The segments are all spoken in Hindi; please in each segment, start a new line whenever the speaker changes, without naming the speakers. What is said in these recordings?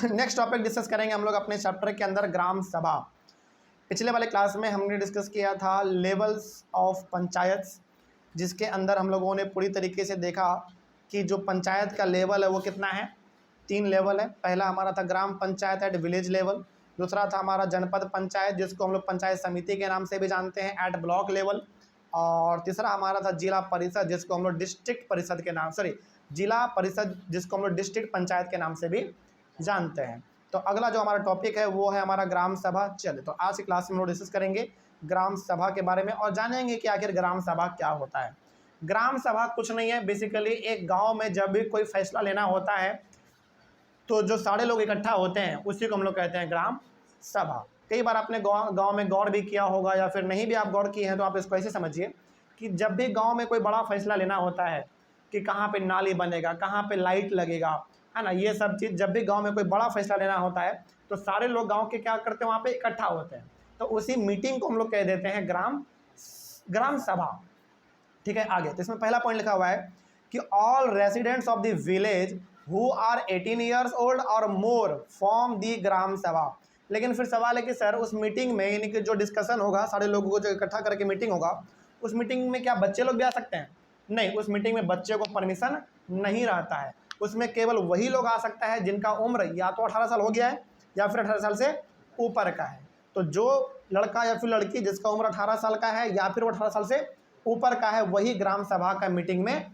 नेक्स्ट टॉपिक डिस्कस करेंगे हम लोग अपने चैप्टर के अंदर ग्राम सभा। पिछले वाले क्लास में हमने डिस्कस किया था लेवल्स ऑफ पंचायत, जिसके अंदर हम लोगों ने पूरी तरीके से देखा कि जो पंचायत का लेवल है वो कितना है, 3 लेवल है। पहला हमारा था ग्राम पंचायत एट विलेज लेवल, दूसरा था हमारा जनपद पंचायत जिसको हम लोग पंचायत समिति के नाम से भी जानते हैं एट ब्लॉक लेवल, और तीसरा हमारा था जिला परिषद जिसको हम लोग डिस्ट्रिक्ट परिषद के नाम जिला परिषद जिसको हम लोग डिस्ट्रिक्ट पंचायत के नाम से भी जानते हैं। तो अगला जो हमारा टॉपिक है वो है हमारा ग्राम सभा। चले तो आज की क्लास में हम लोग डिस्कस करेंगे ग्राम सभा के बारे में और जानेंगे कि आखिर ग्राम सभा क्या होता है। ग्राम सभा कुछ नहीं है, बेसिकली एक गांव में जब भी कोई फैसला लेना होता है तो जो सारे लोग इकट्ठा होते हैं उसी को हम लोग कहते हैं ग्राम सभा। कई बार आपने गांव में गौर भी किया होगा या फिर नहीं भी आप गौर किए हैं तो आप इसको ऐसे समझिए कि जब भी गांव में कोई बड़ा फैसला लेना होता है कि कहाँ पे नाली बनेगा, कहाँ पे लाइट लगेगा, है ना, ये सब चीज़ जब भी गांव में कोई बड़ा फैसला लेना होता है तो सारे लोग गांव के क्या करते हैं, वहाँ पे इकट्ठा होते हैं। तो उसी मीटिंग को हम लोग कह देते हैं ग्राम सभा। ठीक है, आगे तो इसमें पहला पॉइंट लिखा हुआ है कि all residents of the village who are 18 years old और मोर फॉर्म दी ग्राम सभा। लेकिन फिर सवाल है कि सर उस मीटिंग में यानी कि जो डिस्कशन होगा, सारे लोगों को जो इकट्ठा करके मीटिंग होगा, उस मीटिंग में क्या बच्चे लोग भी आ सकते हैं? नहीं, उस मीटिंग में बच्चे को परमिशन नहीं रहता है। उसमें केवल वही लोग आ सकता है जिनका उम्र या तो 18 साल हो गया है या फिर 18 साल से ऊपर का है। तो जो लड़का या फिर लड़की जिसका उम्र 18 साल का है या फिर वो 18 साल से ऊपर का है वही ग्राम सभा का मीटिंग में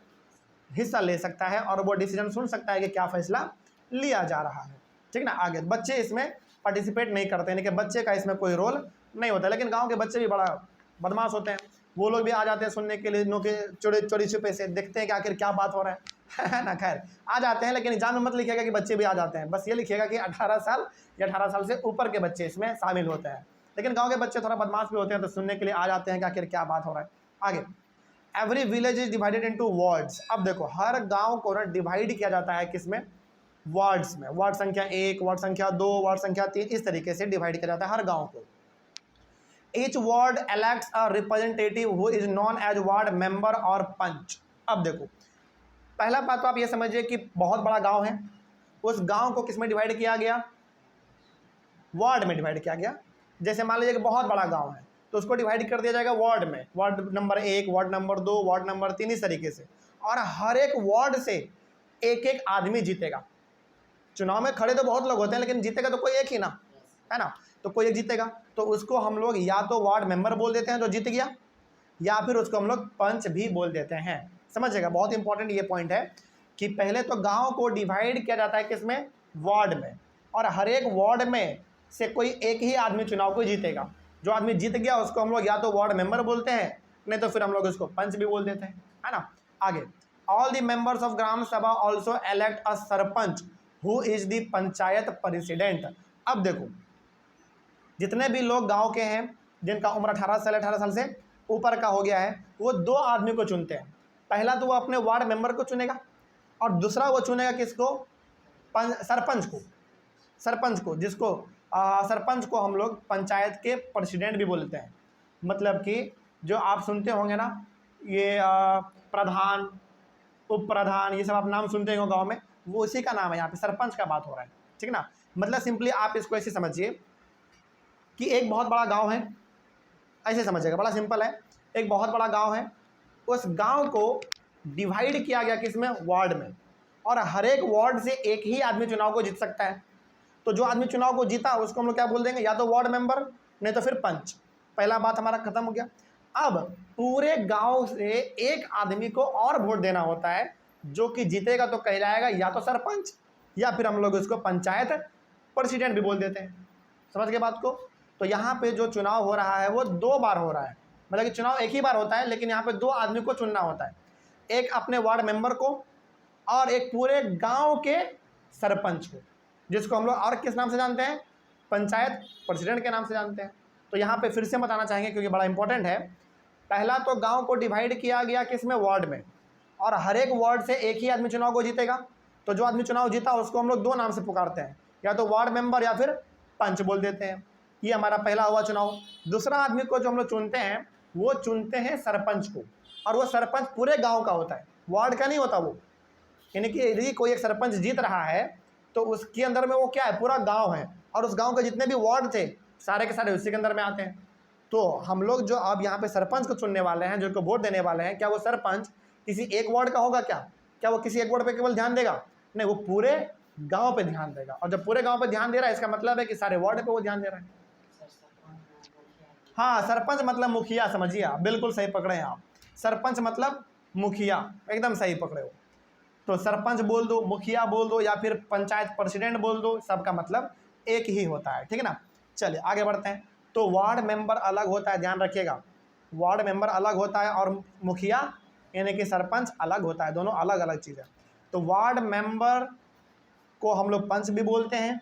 हिस्सा ले सकता है और वो डिसीजन सुन सकता है कि क्या फैसला लिया जा रहा है। ठीक ना, आगे बच्चे इसमें पार्टिसिपेट नहीं करते हैं कि बच्चे का इसमें कोई रोल नहीं होता। लेकिन गांव के बच्चे भी बड़ा बदमाश होते हैं, वो लोग भी आ जाते हैं सुनने के लिए, चोरी छुपे से देखते हैं कि आखिर क्या बात हो रहा है ना। खैर आ जाते हैं, लेकिन एग्जाम में मत लिखिएगा कि बच्चे भी आ जाते हैं, बस ये लिखिएगा कि 18 साल या 18 साल से ऊपर के बच्चे इसमें शामिल होते हैं। लेकिन गाँव के बच्चे थोड़ा बदमाश भी होते हैं तो सुनने के लिए आ जाते हैं कि आखिर क्या बात हो रहा है। आगे every village is divided into wards. अब देखो हर गांव को ना डिवाइड किया जाता है किसमें, वार्ड्स में। वार्ड संख्या 1, वार्ड संख्या 2, वार्ड संख्या 3, इस तरीके से डिवाइड किया जाता है हर गांव को। Each ward elects a representative who is known as ward member और पंच। अब देखो पहला बात तो आप ये समझिए कि बहुत बड़ा गांव है, उस गांव को किस में डिवाइड किया गया, वार्ड में डिवाइड किया गया। जैसे मान लीजिए कि बहुत बड़ा गांव है तो उसको डिवाइड कर दिया जाएगा वार्ड में, ward number 1, ward number 2, ward number 3, इस तरीके से। और हर एक वार्ड से एक एक आदमी जीतेगा। चुनाव में खड़े तो बहुत लोग होते हैं लेकिन जीतेगा तो कोई एक ही ना, है ना, तो कोई एक जीतेगा। तो उसको हम लोग या तो वार्ड मेंबर बोल देते हैं जो जीत गया, या फिर उसको हम लोग पंच भी बोल देते हैं। समझिएगा, बहुत इंपॉर्टेंट ये पॉइंट है कि पहले तो गांव को डिवाइड किया जाता है किसमें, वार्ड में, और हर एक वार्ड में से कोई एक ही आदमी चुनाव को जीतेगा। जो आदमी जीत गया उसको हम लोग या तो वार्ड मेंबर बोलते हैं, नहीं तो फिर हम लोग उसको पंच भी बोल देते हैं, है ना। आगे all the members of gram सभा also elect a sarpanch who is the panchayat president. अब देखो जितने भी लोग गांव के हैं जिनका उम्र 18 साल से ऊपर का हो गया है वो 2 आदमी को चुनते हैं। पहला तो वो अपने वार्ड मेंबर को चुनेगा और दूसरा वो चुनेगा किसको, सरपंच को जिसको सरपंच को हम लोग पंचायत के प्रेसिडेंट भी बोलते हैं। मतलब कि जो आप सुनते होंगे ना ये प्रधान, उप प्रधान, ये सब आप नाम सुनते हो गांव में, वो उसी का नाम है, यहाँ पे सरपंच का बात हो रहा है। ठीक ना, मतलब सिंपली आप इसको ऐसे समझिए कि एक बहुत बड़ा गांव है, ऐसे समझिएगा, बड़ा सिंपल है। एक बहुत बड़ा गांव है, उस गांव को डिवाइड किया गया किसमें, वार्ड में, और हर एक वार्ड से एक ही आदमी चुनाव को जीत सकता है। तो जो आदमी चुनाव को जीता उसको हम लोग क्या बोल देंगे, या तो वार्ड मेंबर नहीं तो फिर पंच। पहला बात हमारा खत्म हो गया। अब पूरे गांव से एक आदमी को और वोट देना होता है जो कि जीतेगा तो कहलाएगा या तो सरपंच या फिर हम लोग उसको पंचायत प्रेसिडेंट भी बोल देते हैं। समझ गए बात को। तो यहाँ पे जो चुनाव हो रहा है वो 2 बार हो रहा है, मतलब कि चुनाव एक ही बार होता है लेकिन यहाँ पे 2 आदमी को चुनना होता है, एक अपने वार्ड मेंबर को और एक पूरे गांव के सरपंच को, जिसको हम लोग और किस नाम से जानते हैं, पंचायत प्रेसिडेंट के नाम से जानते हैं। तो यहाँ पे फिर से बताना चाहेंगे क्योंकि बड़ा इंपॉर्टेंट है। पहला तो गांव को डिवाइड किया गया किसमें, वार्ड में, और हर एक वार्ड से एक ही आदमी चुनाव को जीतेगा। तो जो आदमी चुनाव जीता उसको हम लोग 2 नाम से पुकारते हैं, या तो वार्ड मेंबर या फिर पंच बोल देते हैं। ये हमारा पहला हुआ चुनाव। दूसरा आदमी को जो हम लोग चुनते हैं वो चुनते हैं सरपंच को, और वो सरपंच पूरे गाँव का होता है, वार्ड का नहीं होता वो। यानी कि यदि कोई एक सरपंच जीत रहा है तो उसके अंदर में वो क्या है, पूरा गांव है, और उस गांव के जितने भी वार्ड थे सारे के सारे उसी के अंदर में आते हैं। तो हम लोग जो अब यहाँ पे सरपंच को चुनने वाले हैं, जो को वोट देने वाले हैं, क्या वो सरपंच किसी एक वार्ड का होगा? क्या वो किसी एक वार्ड पे केवल ध्यान देगा? नहीं, वो पूरे गांव पे ध्यान देगा। और जब पूरे गांव पे ध्यान दे रहा है, इसका मतलब है कि सारे वार्ड पे वो ध्यान दे रहा है। हाँ, सरपंच मतलब मुखिया, समझिए आप, बिल्कुल सही पकड़े हैं आप। सरपंच मतलब मुखिया, एकदम सही पकड़े हो। तो सरपंच बोल दो, मुखिया बोल दो, या फिर पंचायत प्रेसिडेंट बोल दो, सबका मतलब एक ही होता है, ठीक है ना। चलिए आगे बढ़ते हैं। तो वार्ड मेंबर अलग होता है, ध्यान रखिएगा, वार्ड मेंबर अलग होता है और मुखिया यानी कि सरपंच अलग होता है, दोनों अलग अलग चीज़ है। तो वार्ड मेंबर को हम लोग पंच भी बोलते हैं,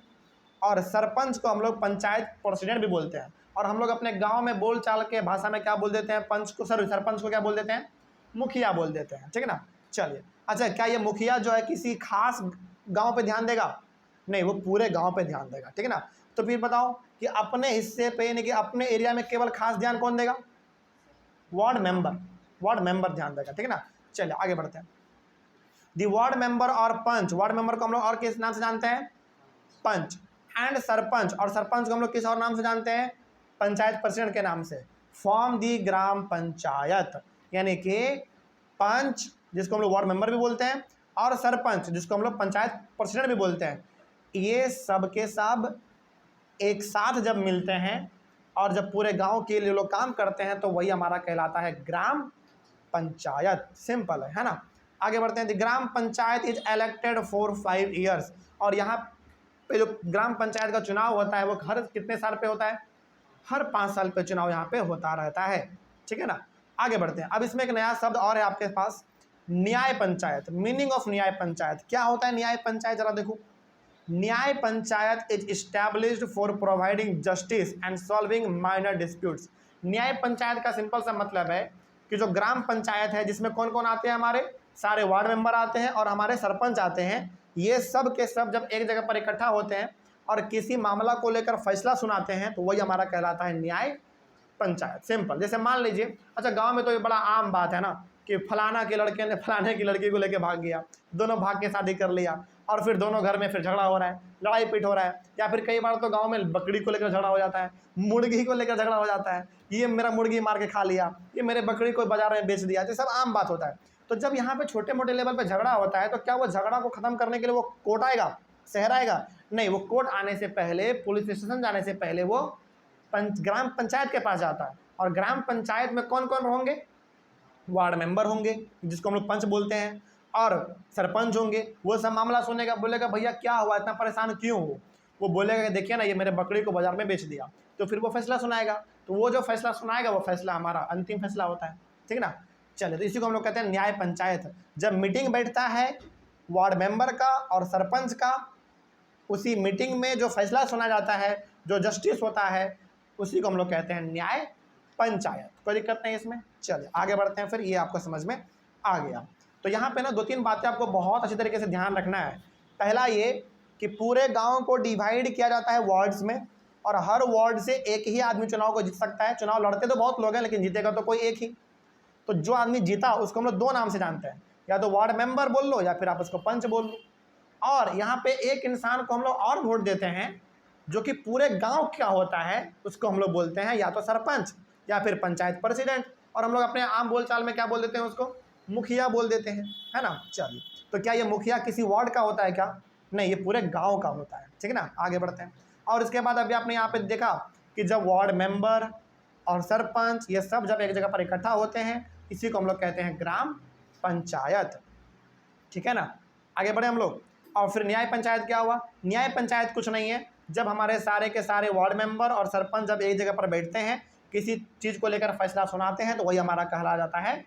और सरपंच को हम लोग पंचायत प्रेसिडेंट भी बोलते हैं। और हम लोग अपने गांव में बोल चाल के भाषा में क्या बोल देते हैं, पंच को, सरपंच को क्या बोल देते हैं, मुखिया बोल देते हैं, ठीक है ना। चलिए, अच्छा, क्या ये मुखिया जो है किसी खास गांव पे ध्यान देगा? नहीं, वो पूरे गांव पे ध्यान देगा, ठीक है ना। तो फिर बताओ कि अपने हिस्से पे यानी कि अपने एरिया में केवल खास ध्यान कौन देगा? वार्ड मेंबर ध्यान देगा, ठीक है ना। चलिए आगे बढ़ते हैं। दी वार्ड मेंबर और पंच, वार्ड मेंबर को हम लोग और किस नाम से जानते हैं? पंच। एंड सरपंच, और सरपंच को हम लोग किस और नाम से जानते हैं? पंचायत प्रेसिडेंट के नाम से। फॉर्म दी ग्राम पंचायत, यानी कि पंच जिसको हम लोग वार्ड मेंबर भी बोलते हैं, और सरपंच जिसको हम लोग पंचायत प्रेसिडेंट भी बोलते हैं, ये सब के सब एक साथ जब मिलते हैं और जब पूरे गांव के लिए लोग काम करते हैं, तो वही हमारा कहलाता है ग्राम पंचायत। सिंपल है ना। आगे बढ़ते हैं। Gram panchayat is elected for 5 years, और यहाँ पे जो ग्राम पंचायत का चुनाव होता है वो हर कितने साल पे होता है? हर 5 साल पे चुनाव यहाँ पे होता रहता है, ठीक है ना। आगे बढ़ते हैं। अब इसमें एक नया शब्द और है आपके पास, न्याय पंचायत। मीनिंग ऑफ न्याय पंचायत, क्या होता है न्याय पंचायत, जरा देखो। न्याय panchayat is established for providing justice and solving minor disputes. न्याय पंचायत का सिंपल सा मतलब है कि जो ग्राम पंचायत है, जिसमें कौन कौन आते हैं? हमारे सारे वार्ड मेंबर आते हैं और हमारे सरपंच आते हैं। ये सब के सब जब एक जगह पर इकट्ठा होते हैं और किसी मामला को लेकर फैसला सुनाते हैं, तो वही हमारा कहलाता है न्याय पंचायत। सिंपल, जैसे मान लीजिए, अच्छा, गांव में तो ये बड़ा आम बात है ना कि फलाना के लड़के ने फलाने की लड़की को लेकर भाग गया, दोनों भाग के शादी कर लिया, और फिर दोनों घर में फिर झगड़ा हो रहा है, लड़ाई पीट हो रहा है। या फिर कई बार तो गांव में बकरी को लेकर झगड़ा हो जाता है, मुर्गी को लेकर झगड़ा हो जाता है, ये मेरा मुर्गी मार के खा लिया, ये मेरे बकरी को बाजार में बेच दिया, तो सब आम बात होता है। तो जब यहाँ पे छोटे मोटे लेवल पे झगड़ा होता है, तो क्या वो झगड़ा को खत्म करने के लिए वो कोर्ट आएगा, शहर आएगा? नहीं, वो कोर्ट आने से पहले, पुलिस स्टेशन जाने से पहले वो ग्राम पंचायत के पास जाता है। और ग्राम पंचायत में कौन कौन होंगे? वार्ड मेंबर होंगे जिसको हम लोग पंच बोलते हैं, और सरपंच होंगे। वो सब मामला सुनेगा, बोलेगा भैया क्या हुआ, इतना परेशान क्यों हो? वो बोलेगा कि देखिए ना, ये मेरे बकरी को बाजार में बेच दिया। तो फिर वो फैसला सुनाएगा। तो वो जो फैसला सुनाएगा वो फैसला हमारा अंतिम फैसला होता है, ठीक है ना। चलिए, तो इसी को हम लोग कहते हैं न्याय पंचायत। जब मीटिंग बैठता है वार्ड मेंबर का और सरपंच का, उसी मीटिंग में जो फैसला सुना जाता है, जो जस्टिस होता है, उसी को हम लोग कहते हैं न्याय पंचायत। कोई दिक्कत नहीं इसमें। चलिए आगे बढ़ते हैं, फिर ये आपको समझ में आ गया। तो यहाँ पे ना 2-3 बातें आपको बहुत अच्छी तरीके से ध्यान रखना है। पहला ये कि पूरे गांव को डिवाइड किया जाता है वार्ड्स में, और हर वार्ड से एक ही आदमी चुनाव को जीत सकता है। चुनाव लड़ते तो बहुत लोग हैं, लेकिन जीतेगा तो कोई एक ही। तो जो आदमी जीता उसको हम लोग 2 नाम से जानते हैं, या तो वार्ड मेंबर बोल लो, या फिर आप उसको पंच बोल लो। और यहाँ पे एक इंसान को हम लोग और वोट देते हैं, जो कि पूरे गांव का होता है, उसको हम लोग बोलते हैं या तो सरपंच या फिर पंचायत प्रेसिडेंट। और हम लोग अपने आम बोलचाल में क्या बोल देते हैं? उसको मुखिया बोल देते हैं, है ना। चलिए, तो क्या ये मुखिया किसी वार्ड का होता है क्या? नहीं, ये पूरे गांव का होता है, ठीक है ना। आगे बढ़ते हैं। और इसके बाद अभी आपने यहाँ पे देखा कि जब वार्ड मेंबर और सरपंच ये सब जब एक जगह पर इकट्ठा होते हैं, इसी को हम लोग कहते हैं ग्राम पंचायत, ठीक है ना। आगे बढ़े हम लोग। और फिर न्याय पंचायत क्या हुआ? न्याय पंचायत कुछ नहीं है, जब हमारे सारे के सारे वार्ड मेंबर और सरपंच जब एक जगह पर बैठते हैं, किसी चीज़ को लेकर फैसला सुनाते हैं, तो वही हमारा कहला जाता है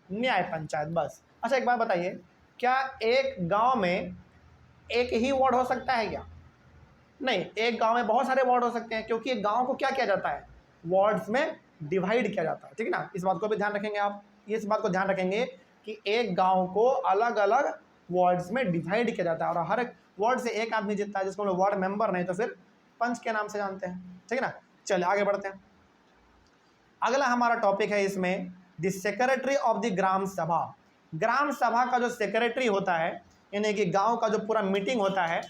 न्याय पंचायत, बस। अच्छा, एक बात बताइए, क्या एक गांव में एक ही वार्ड हो सकता है क्या? नहीं, एक गांव में बहुत सारे वार्ड हो सकते हैं, क्योंकि एक गांव को क्या किया जाता है? वार्ड्स में डिवाइड किया जाता है, ठीक है ना। इस बात को भी ध्यान रखेंगे आप, इस बात को ध्यान रखेंगे कि एक गांव को अलग अलग वार्ड्स में डिवाइड किया जाता है, और हर एक वार्ड से एक आदमी जीतता है, जिसको हम लोग वार्ड मेंबर नहीं तो फिर पंच के नाम से जानते हैं, ठीक है ना। चलिए आगे बढ़ते हैं। अगला हमारा टॉपिक है इसमें the secretary of the gram सभा। ग्राम सभा का जो सेक्रेटरी होता है, यानी कि गांव का जो पूरा मीटिंग होता है,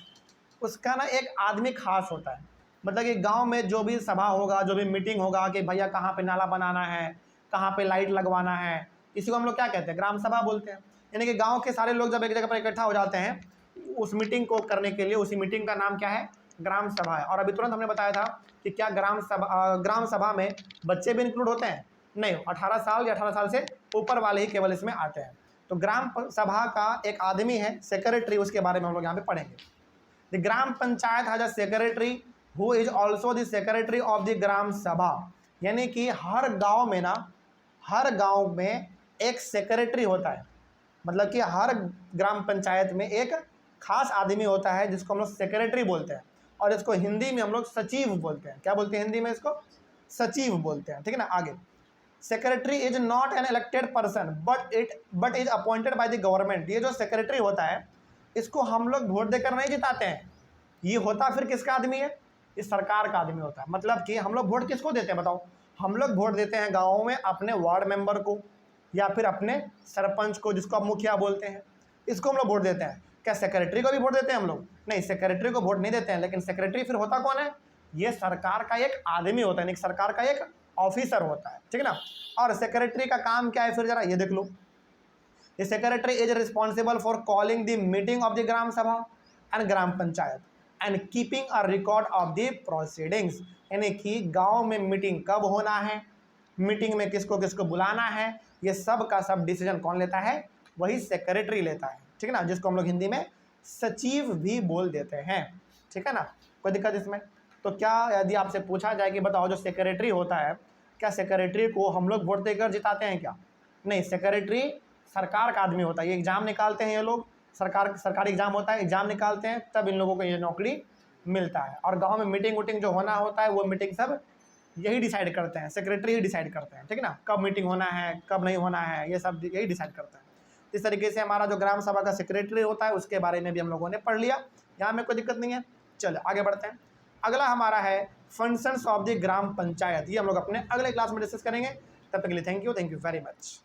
उसका ना एक आदमी खास होता है। मतलब कि गांव में जो भी सभा होगा, जो भी मीटिंग होगा कि भैया कहाँ पे नाला बनाना है, कहाँ पे लाइट लगवाना है, इसी को हम लोग क्या कहते हैं, ग्राम सभा बोलते हैं। यानी कि गांव के सारे लोग जब एक जगह पर इकट्ठा हो जाते हैं उस मीटिंग को करने के लिए, उसी मीटिंग का नाम क्या है, ग्राम सभा है। और अभी तुरंत हमने बताया था कि क्या ग्राम सभा में बच्चे भी इंक्लूड होते हैं? नहीं, 18 साल या 18 साल से ऊपर वाले ही केवल इसमें आते हैं। तो ग्राम सभा का एक आदमी है सेक्रेटरी, उसके बारे में हम लोग यहाँ पे पढ़ेंगे। The gram panchayat has a secretary who is also the secretary of the gram sabha. यानी कि हर गांव में ना, हर गांव में एक सेक्रेटरी होता है। मतलब कि हर ग्राम पंचायत में एक खास आदमी होता है जिसको हम लोग सेक्रेटरी बोलते हैं, और इसको हिंदी में हम लोग सचिव बोलते हैं। क्या बोलते हैं हिंदी में इसको? सचिव बोलते हैं, ठीक है ना। आगे, secretary is not an elected person but is appointed by the government. ये जो सेक्रेटरी होता है इसको हम लोग वोट देकर नहीं जिताते हैं। ये होता फिर किसका आदमी है? ये सरकार का आदमी होता है। मतलब कि हम लोग वोट किसको देते हैं बताओ? हम लोग वोट देते हैं गाँव में अपने वार्ड मेंबर को या फिर अपने सरपंच को, जिसको आप मुखिया बोलते हैं, इसको हम लोग वोट देते हैं। क्या सेक्रेटरी को भी वोट देते हैं हम लोग? नहीं, सेक्रेटरी को वोट नहीं देते हैं। लेकिन सेक्रेटरी फिर होता कौन है? ये सरकार का एक आदमी होता है, सरकार का एक ऑफिसर होता है, ठीक है ना। और सेक्रेटरी का काम क्या है फिर जरा ये देख लो। The secretary is responsible for calling the meeting of the gram sabha and gram panchayat and keeping a record of the proceedings। यानी कि गांव में मीटिंग कब होना है, मीटिंग में किसको किसको बुलाना है, ये सब का सब डिसीजन कौन लेता है? वही सेक्रेटरी लेता है, ठीक है ना, जिसको हम लोग हिंदी में सचिव भी बोल देते हैं, ठीक है ना। कोई दिक्कत इसमें? तो क्या यदि आपसे पूछा जाए कि बताओ जो सेक्रेटरी होता है, क्या सेक्रेटरी को हम लोग वोट देकर जिताते हैं क्या? नहीं, सेक्रेटरी सरकार का आदमी होता है। ये एग्जाम निकालते हैं, ये लोग सरकारी एग्जाम होता है, एग्जाम निकालते हैं, तब इन लोगों को ये नौकरी मिलता है। और गांव में मीटिंग वूटिंग जो होना होता है वो मीटिंग सब यही डिसाइड करते हैं, सेक्रेटरी ही डिसाइड करते हैं, ठीक है ना। कब मीटिंग होना है, कब नहीं होना है, ये सब यही डिसाइड करते हैं। इस तरीके से हमारा जो ग्राम सभा का सेक्रेटरी होता है उसके बारे में भी हम लोगों ने पढ़ लिया। यहाँ में कोई दिक्कत नहीं है। चलो आगे बढ़ते हैं। अगला हमारा है functions of the gram panchayat. ये हम लोग अपने अगले क्लास में डिस्कस करेंगे। तब तक के लिए थैंक यू वेरी मच।